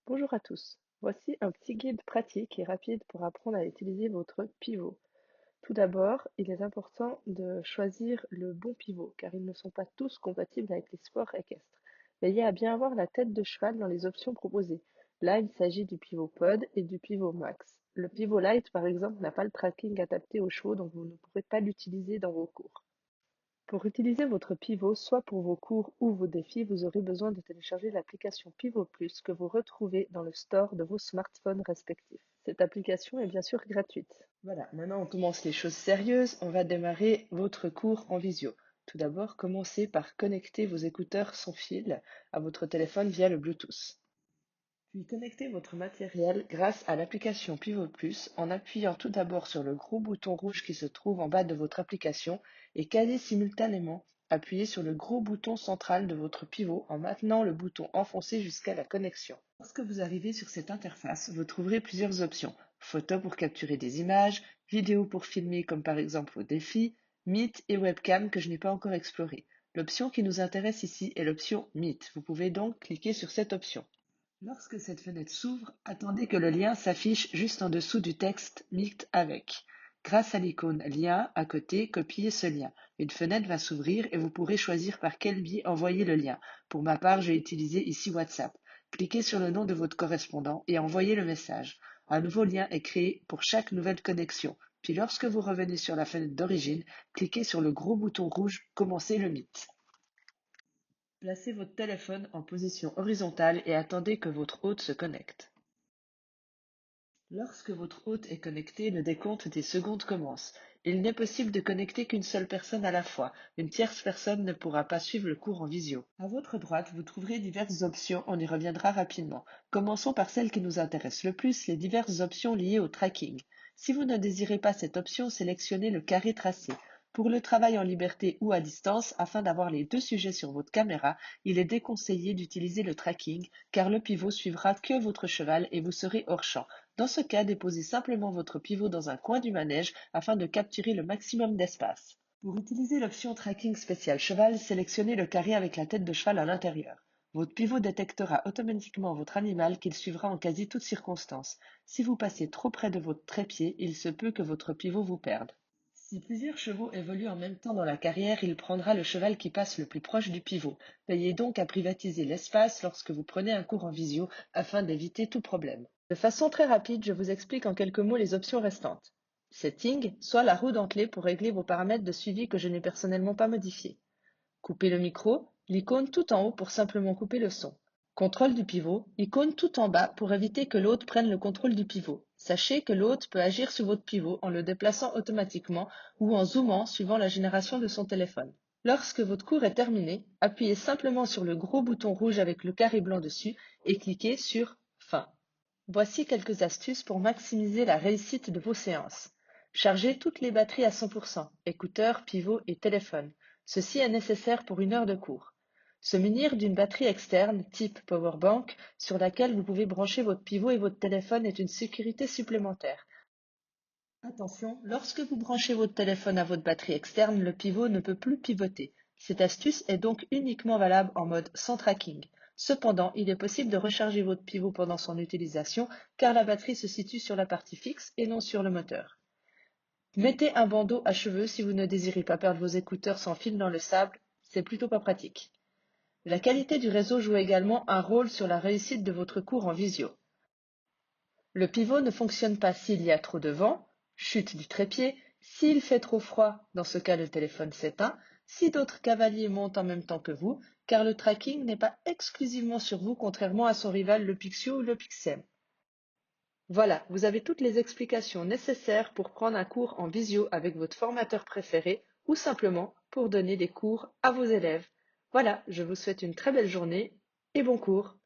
Bonjour à tous. Voici un petit guide pratique et rapide pour apprendre à utiliser votre pivot. Tout d'abord, il est important de choisir le bon pivot car ils ne sont pas tous compatibles avec les sports équestres. Veillez à bien avoir la tête de cheval dans les options proposées. Là, il s'agit du pivot pod et du pivot max. Le pivot light, par exemple, n'a pas le tracking adapté aux chevaux, donc vous ne pourrez pas l'utiliser dans vos cours. Pour utiliser votre pivot, soit pour vos cours ou vos défis, vous aurez besoin de télécharger l'application Pivot Plus que vous retrouvez dans le store de vos smartphones respectifs. Cette application est bien sûr gratuite. Voilà, maintenant on commence les choses sérieuses. On va démarrer votre cours en visio. Tout d'abord, commencez par connecter vos écouteurs sans fil à votre téléphone via le Bluetooth. Puis connectez votre matériel grâce à l'application Pivot Plus en appuyant tout d'abord sur le gros bouton rouge qui se trouve en bas de votre application et quasi simultanément appuyez sur le gros bouton central de votre pivot en maintenant le bouton enfoncé jusqu'à la connexion. Lorsque vous arrivez sur cette interface, vous trouverez plusieurs options. Photo pour capturer des images, vidéo pour filmer comme par exemple vos défis, Meet et webcam que je n'ai pas encore exploré. L'option qui nous intéresse ici est l'option Meet. Vous pouvez donc cliquer sur cette option. Lorsque cette fenêtre s'ouvre, attendez que le lien s'affiche juste en dessous du texte Meet avec. Grâce à l'icône Lien à côté, copiez ce lien. Une fenêtre va s'ouvrir et vous pourrez choisir par quel biais envoyer le lien. Pour ma part, j'ai utilisé ici WhatsApp. Cliquez sur le nom de votre correspondant et envoyez le message. Un nouveau lien est créé pour chaque nouvelle connexion. Puis lorsque vous revenez sur la fenêtre d'origine, cliquez sur le gros bouton rouge Commencer le Meet. Placez votre téléphone en position horizontale et attendez que votre hôte se connecte. Lorsque votre hôte est connecté, le décompte des secondes commence. Il n'est possible de connecter qu'une seule personne à la fois. Une tierce personne ne pourra pas suivre le cours en visio. À votre droite, vous trouverez diverses options, on y reviendra rapidement. Commençons par celle qui nous intéresse le plus, les diverses options liées au tracking. Si vous ne désirez pas cette option, sélectionnez le carré tracé. Pour le travail en liberté ou à distance, afin d'avoir les deux sujets sur votre caméra, il est déconseillé d'utiliser le tracking, car le pivot suivra que votre cheval et vous serez hors champ. Dans ce cas, déposez simplement votre pivot dans un coin du manège afin de capturer le maximum d'espace. Pour utiliser l'option tracking spécial cheval, sélectionnez le carré avec la tête de cheval à l'intérieur. Votre pivot détectera automatiquement votre animal qu'il suivra en quasi toutes circonstances. Si vous passez trop près de votre trépied, il se peut que votre pivot vous perde. Si plusieurs chevaux évoluent en même temps dans la carrière, il prendra le cheval qui passe le plus proche du pivot. Veillez donc à privatiser l'espace lorsque vous prenez un cours en visio afin d'éviter tout problème. De façon très rapide, je vous explique en quelques mots les options restantes. Setting, soit la roue dentelée pour régler vos paramètres de suivi que je n'ai personnellement pas modifiés. Couper le micro, l'icône tout en haut pour simplement couper le son. Contrôle du pivot, icône tout en bas pour éviter que l'hôte prenne le contrôle du pivot. Sachez que l'hôte peut agir sur votre pivot en le déplaçant automatiquement ou en zoomant suivant la génération de son téléphone. Lorsque votre cours est terminé, appuyez simplement sur le gros bouton rouge avec le carré blanc dessus et cliquez sur Fin. Voici quelques astuces pour maximiser la réussite de vos séances. Chargez toutes les batteries à 100%, écouteurs, pivots et téléphone. Ceci est nécessaire pour une heure de cours. Se munir d'une batterie externe, type powerbank, sur laquelle vous pouvez brancher votre pivot et votre téléphone est une sécurité supplémentaire. Attention, lorsque vous branchez votre téléphone à votre batterie externe, le pivot ne peut plus pivoter. Cette astuce est donc uniquement valable en mode sans tracking. Cependant, il est possible de recharger votre pivot pendant son utilisation car la batterie se situe sur la partie fixe et non sur le moteur. Mettez un bandeau à cheveux si vous ne désirez pas perdre vos écouteurs sans fil dans le sable, c'est plutôt pas pratique. La qualité du réseau joue également un rôle sur la réussite de votre cours en visio. Le pivot ne fonctionne pas s'il y a trop de vent, chute du trépied, s'il fait trop froid, dans ce cas le téléphone s'éteint, si d'autres cavaliers montent en même temps que vous, car le tracking n'est pas exclusivement sur vous contrairement à son rival le Pixio ou le Pixem. Voilà, vous avez toutes les explications nécessaires pour prendre un cours en visio avec votre formateur préféré ou simplement pour donner des cours à vos élèves. Voilà, je vous souhaite une très belle journée et bon cours.